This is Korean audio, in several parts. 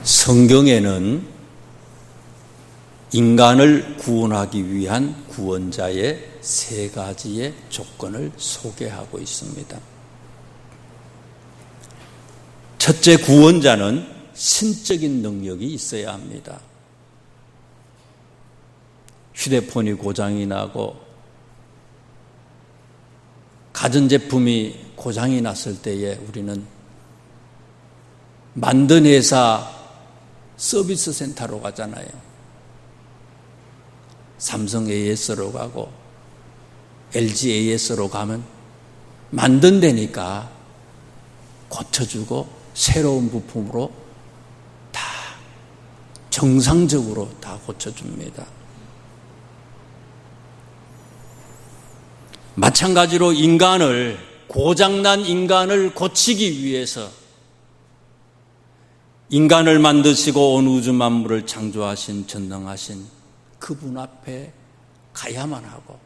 성경에는 인간을 구원하기 위한 구원자의 세 가지의 조건을 소개하고 있습니다. 첫째, 구원자는 신적인 능력이 있어야 합니다. 휴대폰이 고장이 나고 가전제품이 고장이 났을 때에 우리는 만든 회사 서비스 센터로 가잖아요. 삼성 AS로 가고 LG AS로 가면 만든 데니까 고쳐주고 새로운 부품으로 다 정상적으로 다 고쳐줍니다. 마찬가지로 고장난 인간을 고치기 위해서 인간을 만드시고 온 우주 만물을 창조하신 전능하신 그분 앞에 가야만 하고,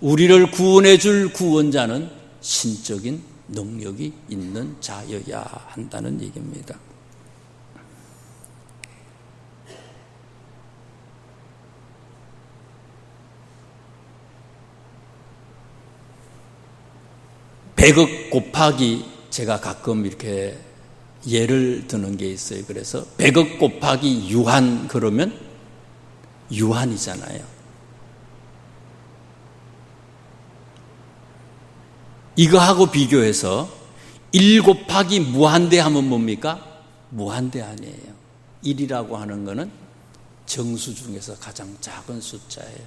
우리를 구원해 줄 구원자는 신적인 능력이 있는 자여야 한다는 얘기입니다. 백억 곱하기, 제가 가끔 이렇게 예를 드는 게 있어요. 그래서 100억 곱하기 유한 그러면 유한이잖아요. 이거하고 비교해서 1 곱하기 무한대 하면 뭡니까? 무한대 아니에요. 1이라고 하는 거는 정수 중에서 가장 작은 숫자예요.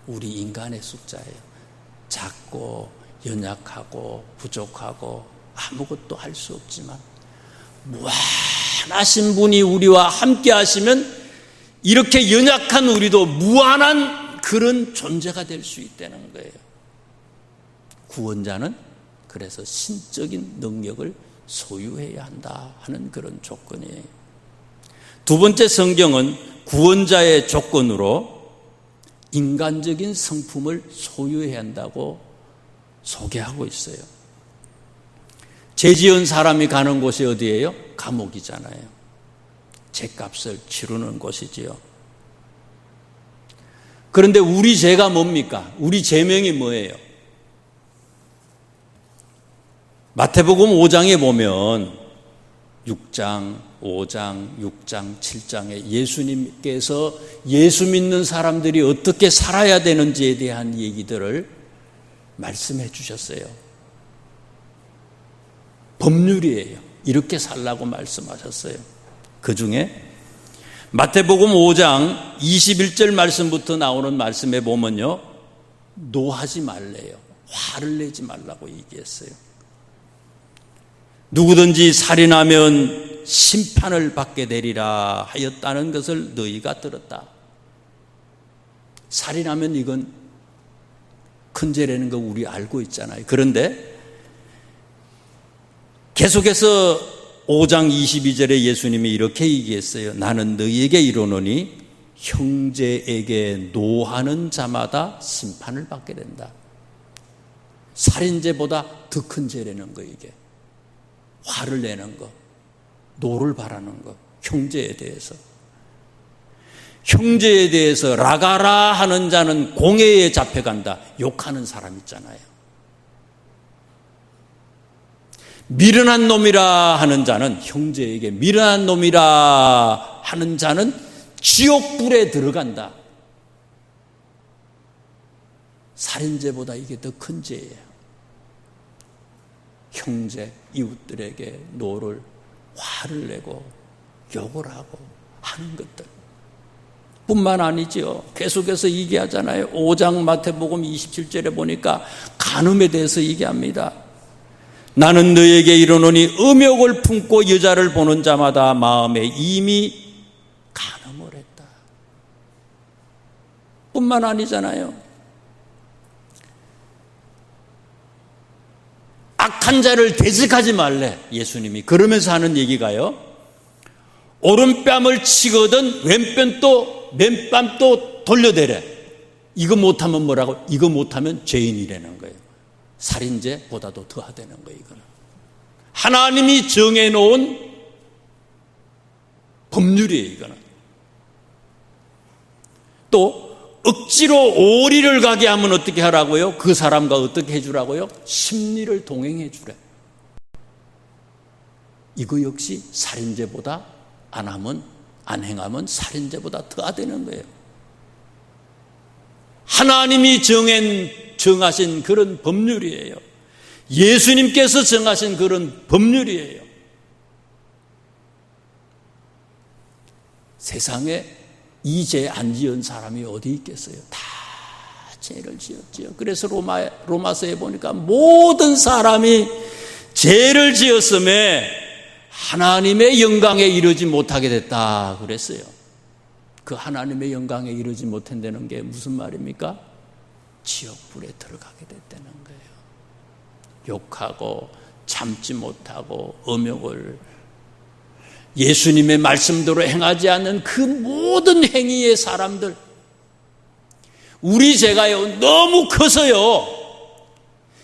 우리 인간의 숫자예요. 작고 연약하고 부족하고 아무것도 할 수 없지만 무한하신 분이 우리와 함께 하시면 이렇게 연약한 우리도 무한한 그런 존재가 될 수 있다는 거예요. 구원자는 그래서 신적인 능력을 소유해야 한다 하는 그런 조건이에요. 두 번째, 성경은 구원자의 조건으로 인간적인 성품을 소유해야 한다고 소개하고 있어요. 죄 지은 사람이 가는 곳이 어디예요? 감옥이잖아요. 죄값을 치르는 곳이지요. 그런데 우리 죄가 뭡니까? 우리 죄명이 뭐예요? 마태복음 5장에 보면 6장, 5장, 6장, 7장에 예수님께서 예수 믿는 사람들이 어떻게 살아야 되는지에 대한 얘기들을 말씀해 주셨어요. 법률이에요. 이렇게 살라고 말씀하셨어요. 그 중에 마태복음 5장 21절 말씀부터 나오는 말씀에 보면요, 노하지 말래요. 화를 내지 말라고 얘기했어요. 누구든지 살인하면 심판을 받게 되리라 하였다는 것을 너희가 들었다. 살인하면 이건 큰 죄라는 거 우리 알고 있잖아요. 그런데 계속해서 5장 22절에 예수님이 이렇게 얘기했어요. 나는 너희에게 이르노니 형제에게 노하는 자마다 심판을 받게 된다. 살인죄보다 더 큰 죄라는 거, 이게. 화를 내는 거, 노를 바라는 거, 형제에 대해서. 형제에 대해서 라가라 하는 자는 공회에 잡혀간다. 욕하는 사람 있잖아요. 미련한 놈이라 하는 자는, 형제에게 미련한 놈이라 하는 자는 지옥불에 들어간다. 살인죄보다 이게 더 큰 죄예요. 형제, 이웃들에게 노를, 화를 내고 욕을 하고 하는 것들 뿐만 아니죠. 계속해서 얘기하잖아요. 5장 마태복음 27절에 보니까 간음에 대해서 얘기합니다. 나는 너에게 이르노니 음욕을 품고 여자를 보는 자마다 마음에 이미 간음을 했다. 뿐만 아니잖아요. 악한 자를 대적하지 말래, 예수님이. 그러면서 하는 얘기가요, 오른뺨을 치거든 맨뺨 또 돌려대래. 이거 못하면 뭐라고? 이거 못하면 죄인이라는 거예요. 살인죄보다도 더하다는 거예요. 이거는 하나님이 정해놓은 법률이에요, 이거는. 또 억지로 오리를 가게 하면 어떻게 하라고요? 그 사람과 어떻게 해주라고요? 심리를 동행해 주래. 이거 역시 살인죄보다 안 행하면 살인죄보다 더하 되는 거예요. 하나님이 정하신 그런 법률이에요. 예수님께서 정하신 그런 법률이에요. 세상에 이 죄 안 지은 사람이 어디 있겠어요? 다 죄를 지었지요. 그래서 로마서에 보니까 모든 사람이 죄를 지었음에 하나님의 영광에 이르지 못하게 됐다 그랬어요. 그 하나님의 영광에 이르지 못한다는 게 무슨 말입니까? 지옥불에 들어가게 됐다는 거예요. 욕하고 참지 못하고 음욕을 예수님의 말씀대로 행하지 않는 그 모든 행위의 사람들, 우리 죄가요 너무 커서요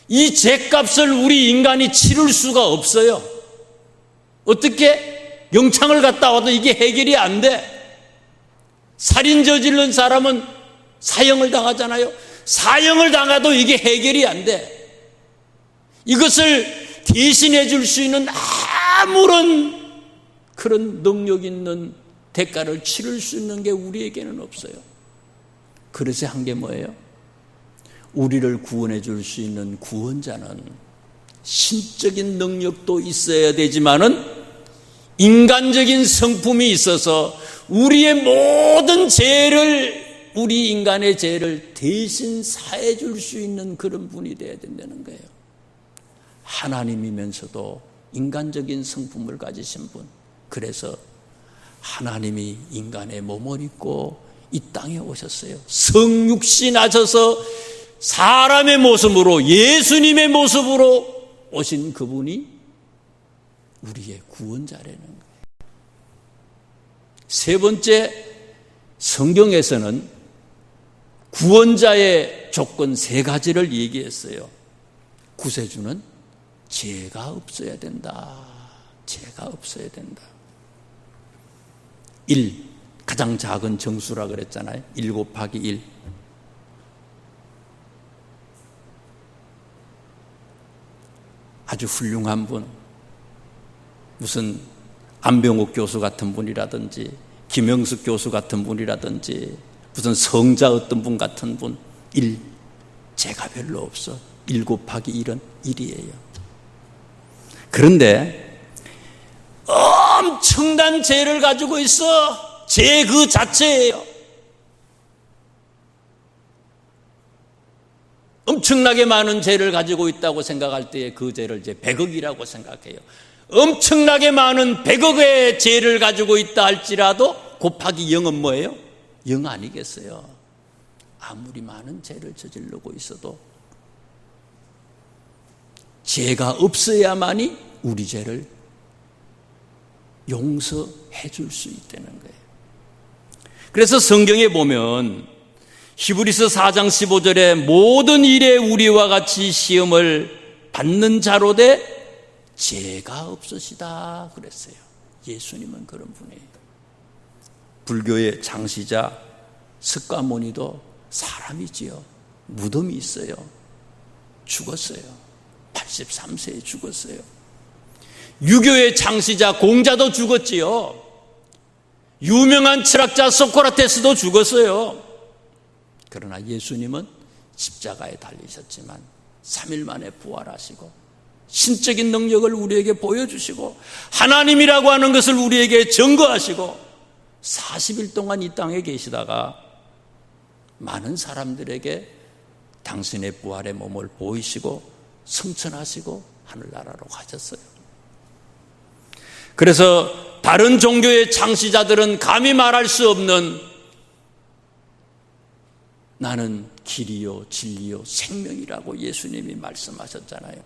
이 죄값을 우리 인간이 치를 수가 없어요. 어떻게 영창을 갔다 와도 이게 해결이 안 돼. 살인 저지른 사람은 사형을 당하잖아요. 사형을 당해도 이게 해결이 안 돼. 이것을 대신해 줄 수 있는 아무런 그런 능력 있는 대가를 치를 수 있는 게 우리에게는 없어요. 그래서 한 게 뭐예요? 우리를 구원해 줄 수 있는 구원자는 신적인 능력도 있어야 되지만은 인간적인 성품이 있어서 우리의 모든 죄를, 우리 인간의 죄를 대신 사해 줄 수 있는 그런 분이 되어야 된다는 거예요. 하나님이면서도 인간적인 성품을 가지신 분. 그래서 하나님이 인간의 몸을 입고 이 땅에 오셨어요. 성육신 하셔서 사람의 모습으로, 예수님의 모습으로 오신 그분이 우리의 구원자라는 거예요. 세 번째, 성경에서는 구원자의 조건 세 가지를 얘기했어요. 구세주는 죄가 없어야 된다. 죄가 없어야 된다. 1, 가장 작은 정수라 그랬잖아요. 1 곱하기 1. 아주 훌륭한 분, 무슨 안병옥 교수 같은 분이라든지 김영숙 교수 같은 분이라든지 무슨 성자 어떤 분 같은 분, 1, 죄가 별로 없어. 1 곱하기 1은 1이에요. 그런데 엄청난 죄를 가지고 있어. 죄 그 자체예요. 엄청나게 많은 죄를 가지고 있다고 생각할 때에 그 죄를 이제 100억이라고 생각해요. 엄청나게 많은 100억의 죄를 가지고 있다 할지라도 곱하기 0은 뭐예요? 0 아니겠어요? 아무리 많은 죄를 저지르고 있어도 죄가 없어야만이 우리 죄를 용서해 줄 수 있다는 거예요. 그래서 성경에 보면 히브리서 4장 15절에 모든 일에 우리와 같이 시험을 받는 자로 돼 죄가 없으시다 그랬어요. 예수님은 그런 분이에요. 불교의 창시자 석가모니도 사람이지요. 무덤이 있어요. 죽었어요. 83세에 죽었어요. 유교의 창시자 공자도 죽었지요. 유명한 철학자 소크라테스도 죽었어요. 그러나 예수님은 십자가에 달리셨지만 3일 만에 부활하시고 신적인 능력을 우리에게 보여주시고 하나님이라고 하는 것을 우리에게 증거하시고 40일 동안 이 땅에 계시다가 많은 사람들에게 당신의 부활의 몸을 보이시고 성천하시고 하늘나라로 가셨어요. 그래서 다른 종교의 창시자들은 감히 말할 수 없는 나는 길이요 진리요 생명이라고 예수님이 말씀하셨잖아요.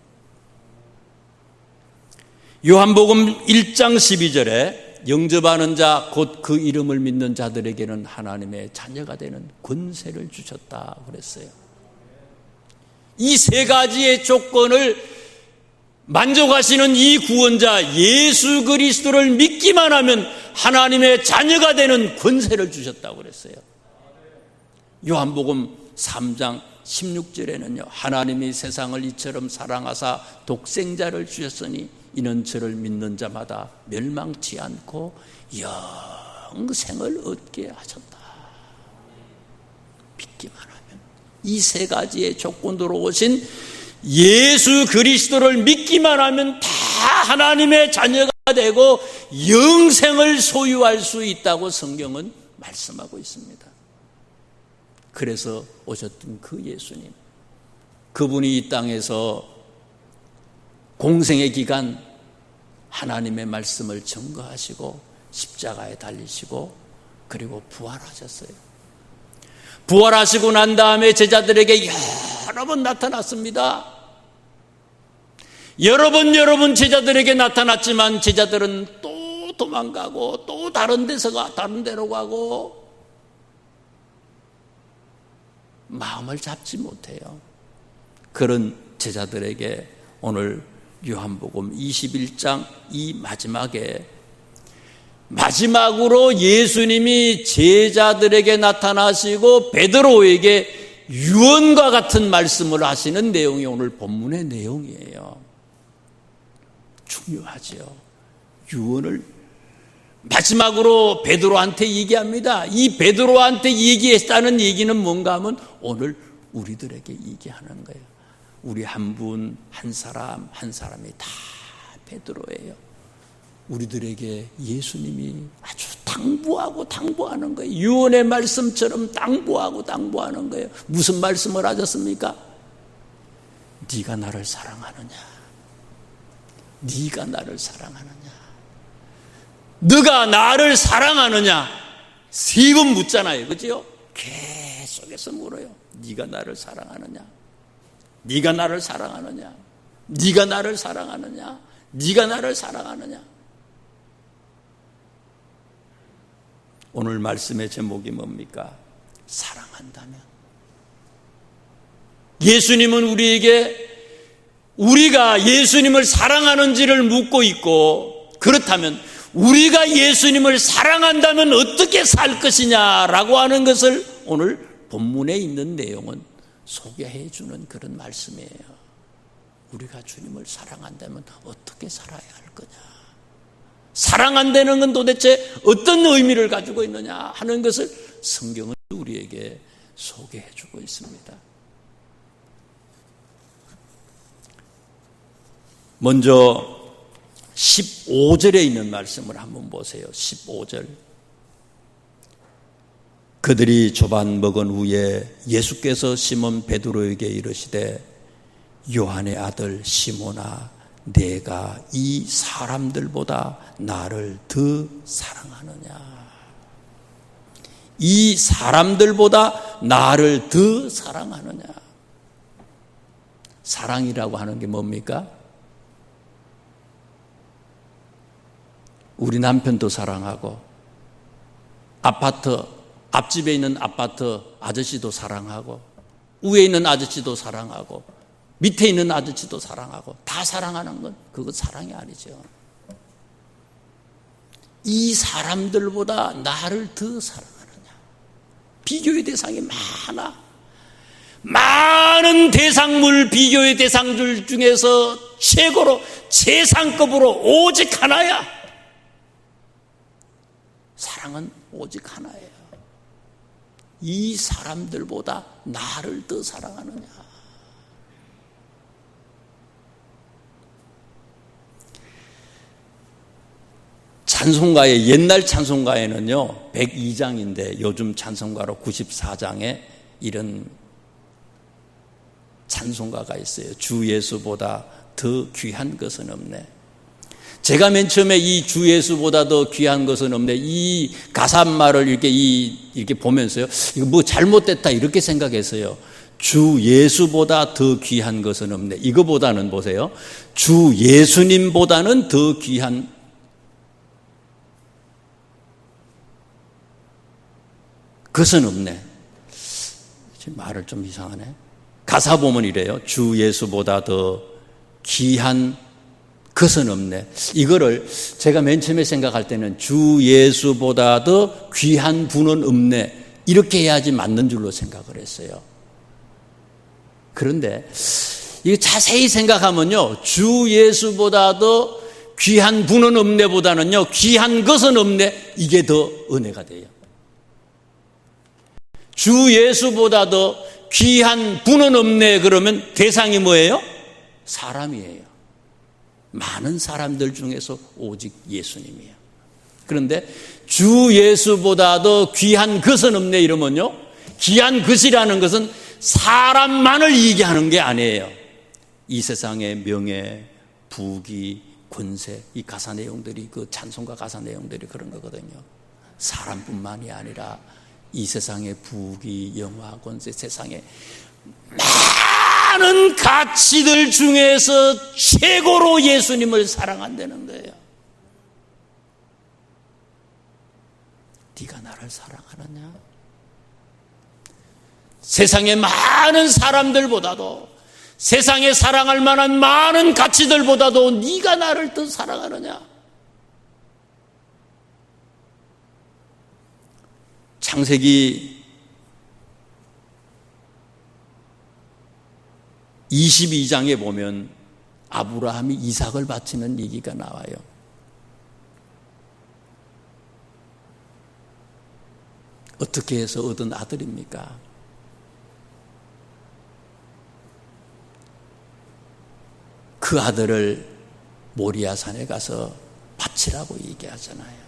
요한복음 1장 12절에 영접하는 자 곧 그 이름을 믿는 자들에게는 하나님의 자녀가 되는 권세를 주셨다 그랬어요. 이 세 가지의 조건을 만족하시는 이 구원자 예수 그리스도를 믿기만 하면 하나님의 자녀가 되는 권세를 주셨다고 그랬어요. 요한복음 3장 16절에는요, 하나님이 세상을 이처럼 사랑하사 독생자를 주셨으니 이는 저를 믿는 자마다 멸망치 않고 영생을 얻게 하셨다. 믿기만 하면, 이 세 가지의 조건으로 오신 예수 그리스도를 믿기만 하면 다 하나님의 자녀가 되고 영생을 소유할 수 있다고 성경은 말씀하고 있습니다. 그래서 오셨던 그 예수님, 그분이 이 땅에서 공생의 기간 하나님의 말씀을 증거하시고 십자가에 달리시고 그리고 부활하셨어요. 부활하시고 난 다음에 제자들에게 여러 번 나타났습니다. 여러 번 제자들에게 나타났지만 제자들은 또 도망가고 또 다른 데로 가고 마음을 잡지 못해요. 그런 제자들에게 오늘 요한복음 21장 이 마지막으로 예수님이 제자들에게 나타나시고 베드로에게 유언과 같은 말씀을 하시는 내용이 오늘 본문의 내용이에요. 중요하죠. 유언을 마지막으로 베드로한테 얘기합니다. 이 베드로한테 얘기했다는 얘기는 뭔가 하면 오늘 우리들에게 얘기하는 거예요. 우리 한 분, 한 사람이 다 베드로예요. 우리들에게 예수님이 아주 당부하는 거예요. 유언의 말씀처럼 당부하는 거예요. 무슨 말씀을 하셨습니까? 네가 나를 사랑하느냐? 네가 나를 사랑하느냐? 너가 나를 사랑하느냐? 3번 묻잖아요. 그죠? 계속해서 물어요. 네가 나를 사랑하느냐? 네가 나를 사랑하느냐? 네가 나를 사랑하느냐? 네가 나를 사랑하느냐? 오늘 말씀의 제목이 뭡니까? 사랑한다면. 예수님은 우리가 예수님을 사랑하는지를 묻고 있고, 그렇다면 우리가 예수님을 사랑한다면 어떻게 살 것이냐라고 하는 것을 오늘 본문에 있는 내용은 소개해 주는 그런 말씀이에요. 우리가 주님을 사랑한다면 어떻게 살아야 할 거냐? 사랑한다는 건 도대체 어떤 의미를 가지고 있느냐 하는 것을 성경은 우리에게 소개해 주고 있습니다. 먼저 15절에 있는 말씀을 한번 보세요. 15절. 그들이 조반 먹은 후에 예수께서 시몬 베드로에게 이르시되 요한의 아들 시몬아, 내가 이 사람들보다 나를 더 사랑하느냐? 이 사람들보다 나를 더 사랑하느냐? 사랑이라고 하는 게 뭡니까? 우리 남편도 사랑하고, 앞집에 있는 아파트 아저씨도 사랑하고, 위에 있는 아저씨도 사랑하고, 밑에 있는 아저씨도 사랑하고, 다 사랑하는 건 그거 사랑이 아니죠. 이 사람들보다 나를 더 사랑하느냐? 비교의 대상이 많아. 많은 비교의 대상들 중에서 최고로 최상급으로 오직 하나야. 사랑은 오직 하나예요. 이 사람들보다 나를 더 사랑하느냐? 찬송가의 옛날 찬송가에는요 102장인데 요즘 찬송가로 94장에 이런 찬송가가 있어요. 주 예수보다 더 귀한 것은 없네. 제가 맨 처음에 이 주 예수보다 더 귀한 것은 없네, 이 가사말을 이렇게 보면서요, 이거 뭐 잘못됐다 이렇게 생각했어요. 주 예수보다 더 귀한 것은 없네. 이거보다는 보세요, 주 예수님보다는 더 귀한 것은 없네. 지금 말을 좀 이상하네. 가사 보면 이래요. 주 예수보다 더 귀한 그것은 없네. 이거를 제가 맨 처음에 생각할 때는 주 예수보다 더 귀한 분은 없네. 이렇게 해야지 맞는 줄로 생각을 했어요. 그런데 이거 자세히 생각하면요, 주 예수보다 더 귀한 분은 없네보다는요, 귀한 것은 없네, 이게 더 은혜가 돼요. 주 예수보다 더 귀한 분은 없네 그러면 대상이 뭐예요? 사람이에요. 많은 사람들 중에서 오직 예수님이에요. 그런데 주 예수보다 더 귀한 것은 없네 이러면요, 귀한 것이라는 것은 사람만을 얘기하는 게 아니에요. 이 세상의 명예, 부귀, 권세, 이 가사 내용들이, 그 찬송가 가사 내용들이 그런 거거든요. 사람뿐만이 아니라 이 세상의 부귀, 영화, 권세, 세상의 많은 가치들 중에서 최고로 예수님을 사랑한다는 거예요. 네가 나를 사랑하느냐? 세상의 많은 사람들보다도, 세상에 사랑할 만한 많은 가치들보다도 네가 나를 더 사랑하느냐? 창세기 22장에 보면 아브라함이 이삭을 바치는 얘기가 나와요. 어떻게 해서 얻은 아들입니까? 그 아들을 모리아산에 가서 바치라고 얘기하잖아요.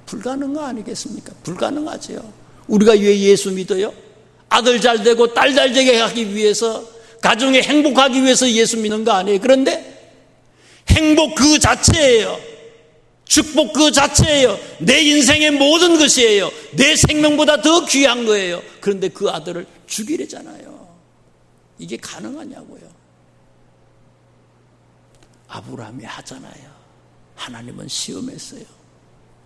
불가능한 거 아니겠습니까? 불가능하죠. 우리가 왜 예수 믿어요? 아들 잘 되고 딸 잘 되게 하기 위해서, 가정에 행복하기 위해서 예수 믿는 거 아니에요. 그런데 행복 그 자체예요. 축복 그 자체예요. 내 인생의 모든 것이에요. 내 생명보다 더 귀한 거예요. 그런데 그 아들을 죽이려잖아요. 이게 가능하냐고요. 아브라함이 하잖아요. 하나님은 시험했어요.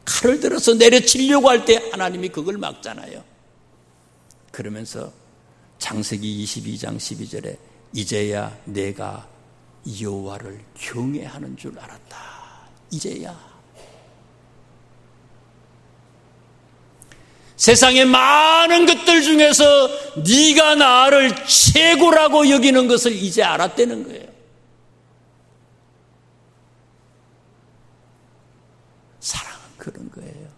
칼을 들어서 내려치려고 할 때 하나님이 그걸 막잖아요. 그러면서 창세기 22장 12절에 이제야 내가 여호와를 경외하는 줄 알았다. 이제야. 세상의 많은 것들 중에서 네가 나를 최고라고 여기는 것을 이제 알았다는 거예요. 사랑은 그런 거예요.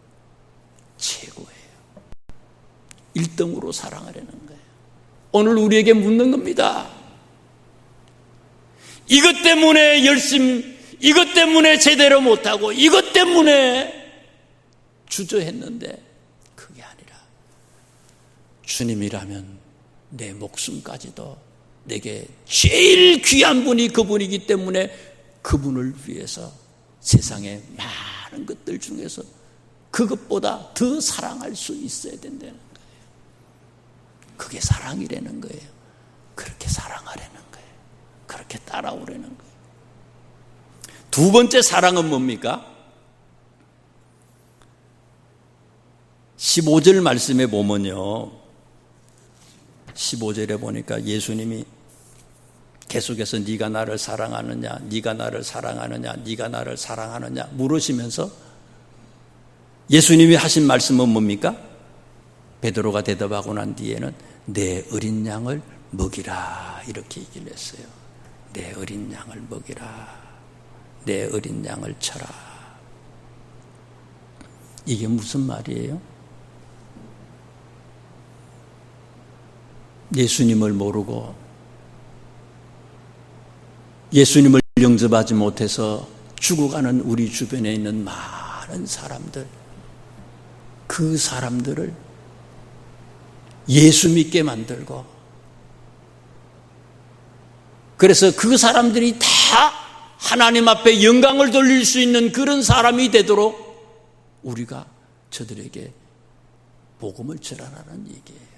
최고예요. 1등으로 사랑하려는 거예요. 오늘 우리에게 묻는 겁니다. 이것 때문에 이것 때문에 제대로 못하고, 이것 때문에 주저했는데, 그게 아니라 주님이라면 내 목숨까지도 내게 제일 귀한 분이 그분이기 때문에 그분을 위해서 세상의 많은 것들 중에서 그것보다 더 사랑할 수 있어야 된다는 거예요. 그게 사랑이라는 거예요. 그렇게 사랑하라는 거예요. 그렇게 따라오라는 거예요. 두 번째 사랑은 뭡니까? 15절 말씀에 보면요, 15절에 보니까 예수님이 계속해서 네가 나를 사랑하느냐, 네가 나를 사랑하느냐, 네가 나를 사랑하느냐 물으시면서 예수님이 하신 말씀은 뭡니까? 베드로가 대답하고 난 뒤에는 내 어린 양을 먹이라 이렇게 얘기를 했어요. 내 어린 양을 먹이라, 내 어린 양을 쳐라. 이게 무슨 말이에요? 예수님을 모르고 예수님을 영접하지 못해서 죽어가는 우리 주변에 있는 많은 사람들, 그 사람들을 예수 믿게 만들고, 그래서 그 사람들이 다 하나님 앞에 영광을 돌릴 수 있는 그런 사람이 되도록 우리가 저들에게 복음을 전하라는 얘기예요.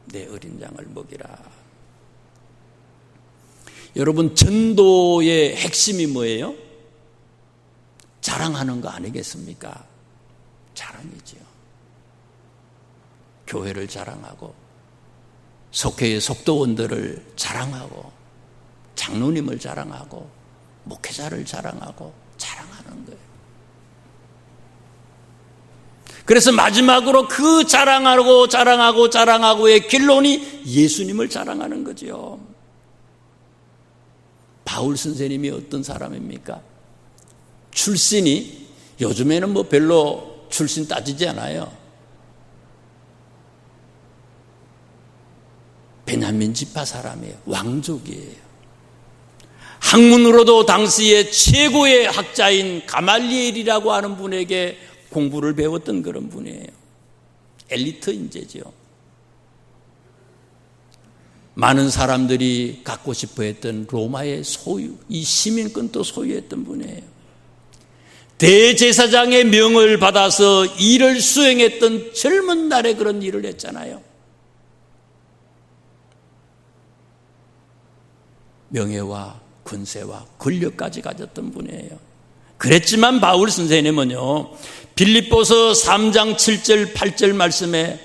내 어린 양을 먹이라. 여러분, 전도의 핵심이 뭐예요? 자랑하는 거 아니겠습니까? 자랑이지요. 교회를 자랑하고, 속회의 속도원들을 자랑하고, 장로님을 자랑하고, 목회자를 자랑하고 자랑하는 거예요. 그래서 마지막으로 그 자랑하고의 결론이 예수님을 자랑하는 거죠. 바울 선생님이 어떤 사람입니까? 출신이 요즘에는 뭐 별로 출신 따지지 않아요. 베냐민 지파 사람이에요. 왕족이에요. 학문으로도 당시에 최고의 학자인 가말리엘이라고 하는 분에게 공부를 배웠던 그런 분이에요. 엘리트 인재죠. 많은 사람들이 갖고 싶어 했던 로마의 소유, 이 시민권도 소유했던 분이에요. 대제사장의 명을 받아서 일을 수행했던 젊은 날에 그런 일을 했잖아요. 명예와 권세와 권력까지 가졌던 분이에요. 그랬지만 바울 선생님은요, 빌립보서 3장 7절 8절 말씀에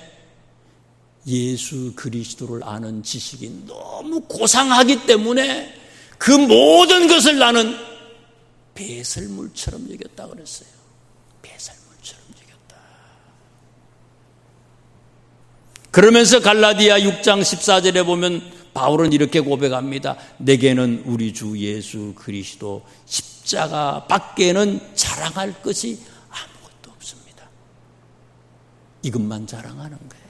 예수 그리스도를 아는 지식이 너무 고상하기 때문에 그 모든 것을 나는 배설물처럼 여겼다 그랬어요. 배설물처럼 여겼다. 그러면서 갈라디아 6장 14절에 보면 바울은 이렇게 고백합니다. 내게는 우리 주 예수 그리스도 십자가 밖에는 자랑할 것이 아무것도 없습니다. 이것만 자랑하는 거예요.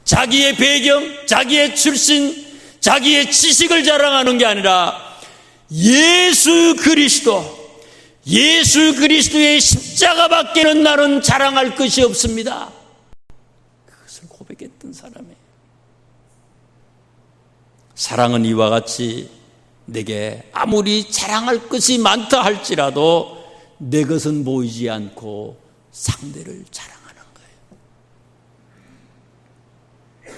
자기의 배경, 자기의 출신, 자기의 지식을 자랑하는 게 아니라 예수 그리스도의 십자가 밖에는 나는 자랑할 것이 없습니다. 그것을 고백했던 사람이에요. 사랑은 이와 같이 내게 아무리 자랑할 것이 많다 할지라도 내 것은 보이지 않고 상대를 자랑하는 거예요.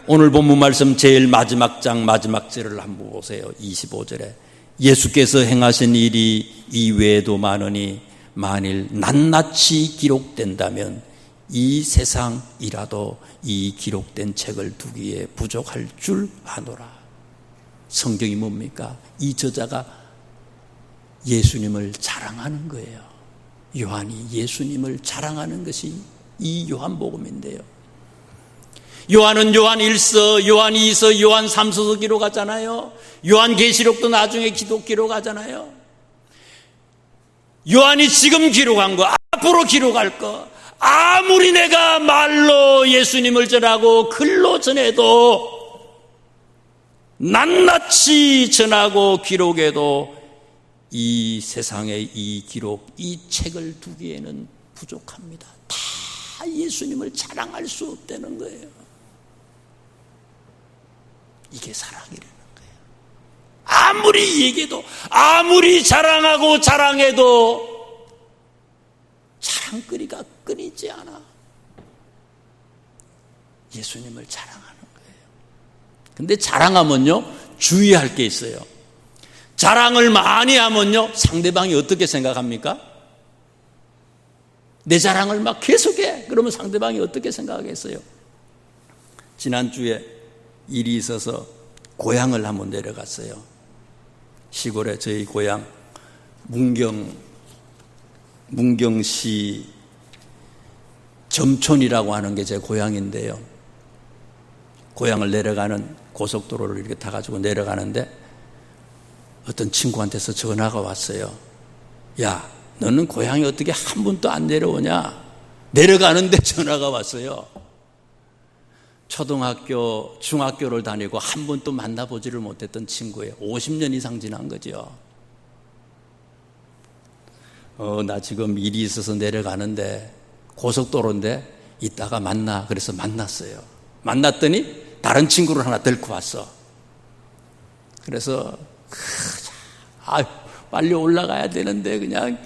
오늘 본문 말씀 제일 마지막 장 마지막 절을 한번 보세요. 25절에 예수께서 행하신 일이 이외에도 많으니 만일 낱낱이 기록된다면 이 세상이라도 이 기록된 책을 두기에 부족할 줄 아노라. 성경이 뭡니까? 이 저자가 예수님을 자랑하는 거예요. 요한이 예수님을 자랑하는 것이 이 요한복음인데요. 요한은 요한 1서, 요한 2서, 요한 3서서 기록하잖아요. 요한계시록도 나중에 기록하잖아요. 요한이 지금 기록한 거, 앞으로 기록할 거, 아무리 내가 말로 예수님을 전하고 글로 전해도 낱낱이 전하고 기록해도 이 세상의 이 기록, 이 책을 두기에는 부족합니다. 다 예수님을 자랑할 수 없다는 거예요. 이게 사랑이라는 거예요. 아무리 얘기해도, 아무리 자랑하고 자랑해도 자랑거리가 끊이지 않아. 예수님을 자랑하는 거예요. 근데 자랑하면요, 주의할 게 있어요. 자랑을 많이 하면요, 상대방이 어떻게 생각합니까? 내 자랑을 막 계속해. 그러면 상대방이 어떻게 생각하겠어요? 지난주에 일이 있어서 고향을 한번 내려갔어요. 시골에 저희 고향 문경시 점촌이라고 하는 게 제 고향인데요. 고향을 내려가는 고속도로를 이렇게 타가지고 내려가는데 어떤 친구한테서 전화가 왔어요. 야, 너는 고향에 어떻게 한 번도 안 내려오냐? 내려가는데 전화가 왔어요. 초등학교, 중학교를 다니고 한 번도 만나보지를 못했던 친구예요. 50년 이상 지난 거죠. 나 지금 일이 있어서 내려가는데 고속도로인데 이따가 만나. 그래서 만났어요. 만났더니 다른 친구를 하나 데리고 왔어. 그래서 빨리 올라가야 되는데 그냥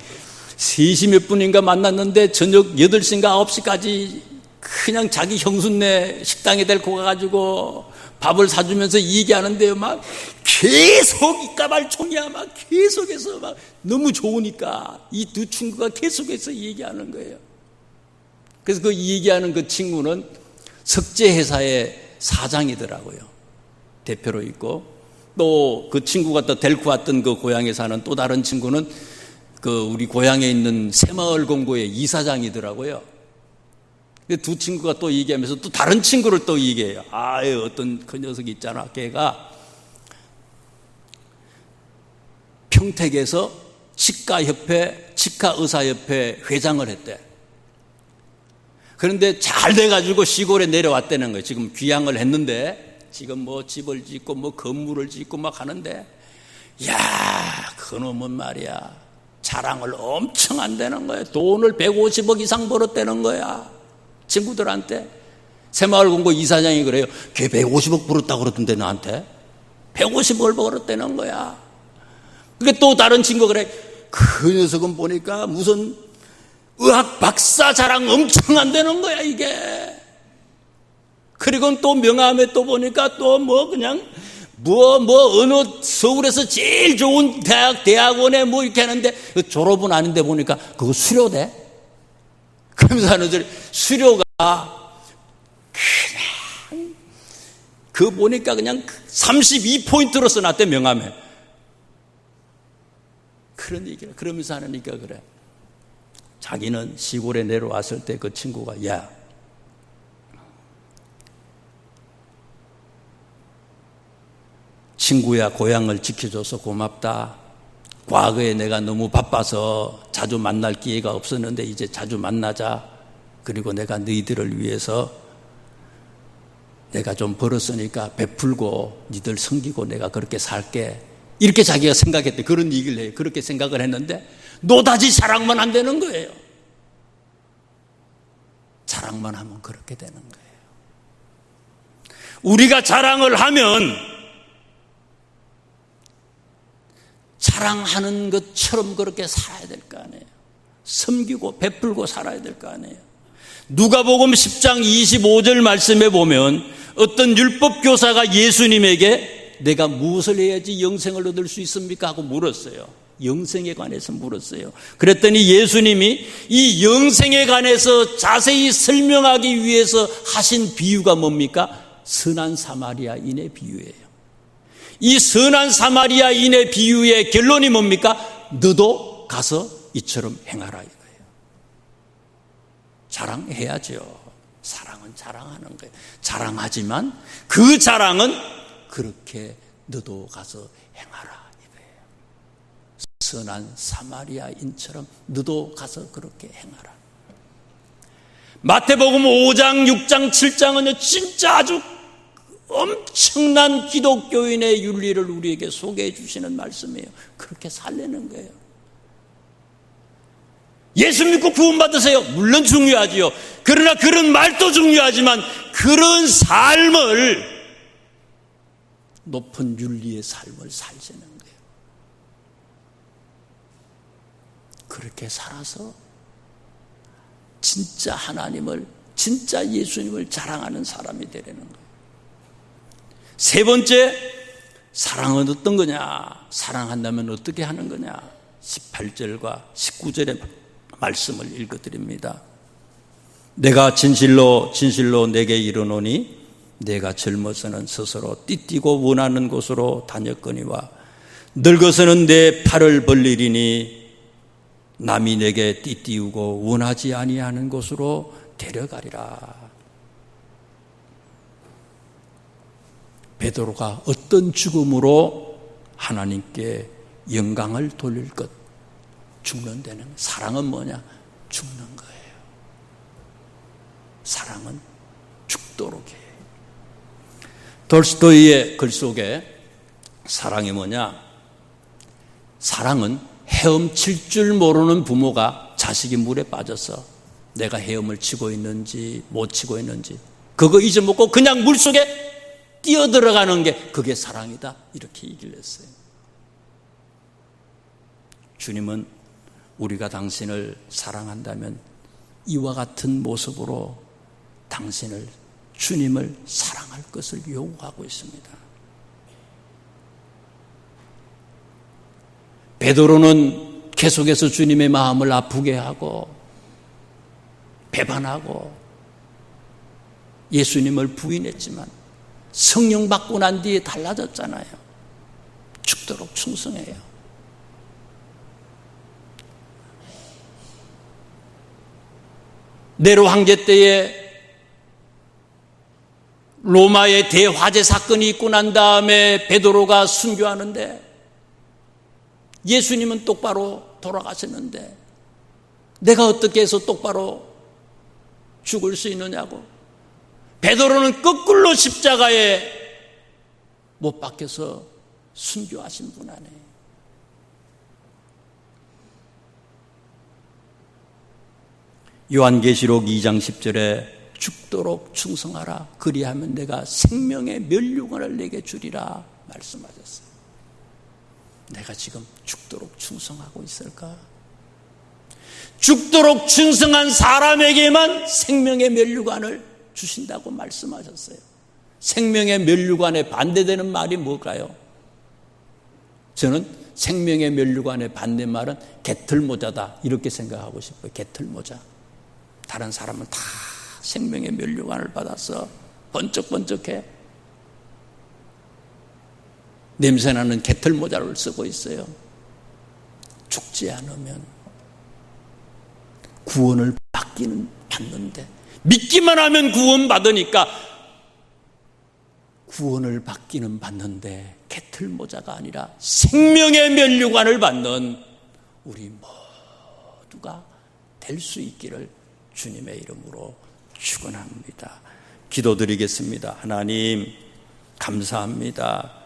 3시 몇 분인가 만났는데 저녁 8시인가 9시까지 그냥 자기 형수네 식당에 데리고 가가지고 밥을 사주면서 얘기하는데요. 막 계속 이까발총이야. 막 계속해서 막 너무 좋으니까 이 두 친구가 계속해서 얘기하는 거예요. 그래서 그 얘기하는 그 친구는 석재회사의 사장이더라고요. 대표로 있고 또 그 친구가 또 데리고 왔던 그 고향에 사는 또 다른 친구는 그 우리 고향에 있는 새마을 공고의 이사장이더라고요. 두 친구가 또 얘기하면서 또 다른 친구를 또 얘기해요. 어떤 그 녀석이 있잖아. 걔가 평택에서 치과의사협회 회장을 했대. 그런데 잘 돼가지고 시골에 내려왔다는 거예요. 지금 귀향을 했는데 지금 뭐 집을 짓고 뭐 건물을 짓고 막 하는데, 그놈은 말이야 자랑을 엄청 한다는 거예요. 돈을 150억 이상 벌었다는 거야. 친구들한테. 새마을 공고 이사장이 그래요. 걔 150억 벌었다고 그러던데 나한테 150억을 벌었다는 거야. 그게 또 다른 친구가 그래. 그 녀석은 보니까 무슨 의학 박사 자랑 엄청 한다는 거야 이게. 그리고 또 명함에 또 보니까 또 뭐 그냥 어느 서울에서 제일 좋은 대학원에 뭐 이렇게 하는데 졸업은 아닌데 보니까 그거 수료대? 그러면서 하는 소리, 수료가 그냥 그 보니까 그냥 32포인트로 써놨대 명함에. 그런 얘기를 그러면서 하니까 그래. 자기는 시골에 내려왔을 때 그 친구가 친구야 고향을 지켜줘서 고맙다. 과거에 내가 너무 바빠서 자주 만날 기회가 없었는데 이제 자주 만나자. 그리고 내가 너희들을 위해서 내가 좀 벌었으니까 베풀고 니들 섬기고 내가 그렇게 살게. 이렇게 자기가 생각했대. 그런 얘기를 해요. 그렇게 생각을 했는데 노다지 자랑만 안 되는 거예요. 자랑만 하면 그렇게 되는 거예요. 우리가 자랑을 하면 자랑하는 것처럼 그렇게 살아야 될 거 아니에요. 섬기고 베풀고 살아야 될 거 아니에요. 누가복음 10장 25절 말씀에 보면 어떤 율법 교사가 예수님에게 내가 무엇을 해야지 영생을 얻을 수 있습니까? 하고 물었어요. 영생에 관해서 물었어요. 그랬더니 예수님이 이 영생에 관해서 자세히 설명하기 위해서 하신 비유가 뭡니까? 선한 사마리아인의 비유예요. 이 선한 사마리아인의 비유의 결론이 뭡니까? 너도 가서 이처럼 행하라 이거예요. 자랑해야죠. 사랑은 자랑하는 거예요. 자랑하지만 그 자랑은 그렇게 너도 가서 행하라 이거예요. 선한 사마리아인처럼 너도 가서 그렇게 행하라. 마태복음 5장, 6장, 7장은 진짜 아주 엄청난 기독교인의 윤리를 우리에게 소개해 주시는 말씀이에요. 그렇게 살려는 거예요. 예수 믿고 구원받으세요. 물론 중요하지요. 그러나 그런 말도 중요하지만 그런 삶을, 높은 윤리의 삶을 살시는 거예요. 그렇게 살아서 진짜 하나님을, 진짜 예수님을 자랑하는 사람이 되려는 거예요. 세 번째, 사랑은 어떤 거냐? 사랑한다면 어떻게 하는 거냐? 18절과 19절의 말씀을 읽어드립니다. 내가 진실로 진실로 내게 이르노니 내가 젊어서는 스스로 띠띠고 원하는 곳으로 다녔거니와 늙어서는 내 팔을 벌리리니 남이 내게 띠띠우고 원하지 아니하는 곳으로 데려가리라. 베드로가 어떤 죽음으로 하나님께 영광을 돌릴 것, 죽는 데는, 사랑은 뭐냐? 죽는 거예요. 사랑은 죽도록 해요. 돌스토이의 글 속에 사랑이 뭐냐? 사랑은 헤엄칠 줄 모르는 부모가 자식이 물에 빠져서 내가 헤엄을 치고 있는지 못 치고 있는지 그거 잊어먹고 그냥 물속에 뛰어들어가는 게 그게 사랑이다, 이렇게 얘기를 했어요. 주님은 우리가 당신을 사랑한다면 이와 같은 모습으로 당신을, 주님을 사랑할 것을 요구하고 있습니다. 베드로는 계속해서 주님의 마음을 아프게 하고 배반하고 예수님을 부인했지만 성령 받고 난 뒤에 달라졌잖아요. 죽도록 충성해요. 네로 황제 때에 로마의 대화재 사건이 있고 난 다음에 베드로가 순교하는데 예수님은 똑바로 돌아가셨는데 내가 어떻게 해서 똑바로 죽을 수 있느냐고. 베드로는 거꾸로 십자가에 못 박혀서 순교하신 분 아니에요. 요한계시록 2장 10절에 죽도록 충성하라. 그리하면 내가 생명의 면류관을 내게 주리라 말씀하셨어요. 내가 지금 죽도록 충성하고 있을까? 죽도록 충성한 사람에게만 생명의 면류관을 주신다고 말씀하셨어요. 생명의 면류관에 반대되는 말이 뭘까요? 저는 생명의 면류관의 반대말은 개털모자다 이렇게 생각하고 싶어요. 개털모자. 다른 사람은 다 생명의 면류관을 받아서 번쩍번쩍해 냄새나는 개털모자를 쓰고 있어요. 죽지 않으면 구원을 받는데 믿기만 하면 구원 받으니까 구원을 받기는 받는데 개털모자가 아니라 생명의 면류관을 받는 우리 모두가 될 수 있기를 주님의 이름으로 축원합니다. 기도드리겠습니다. 하나님 감사합니다.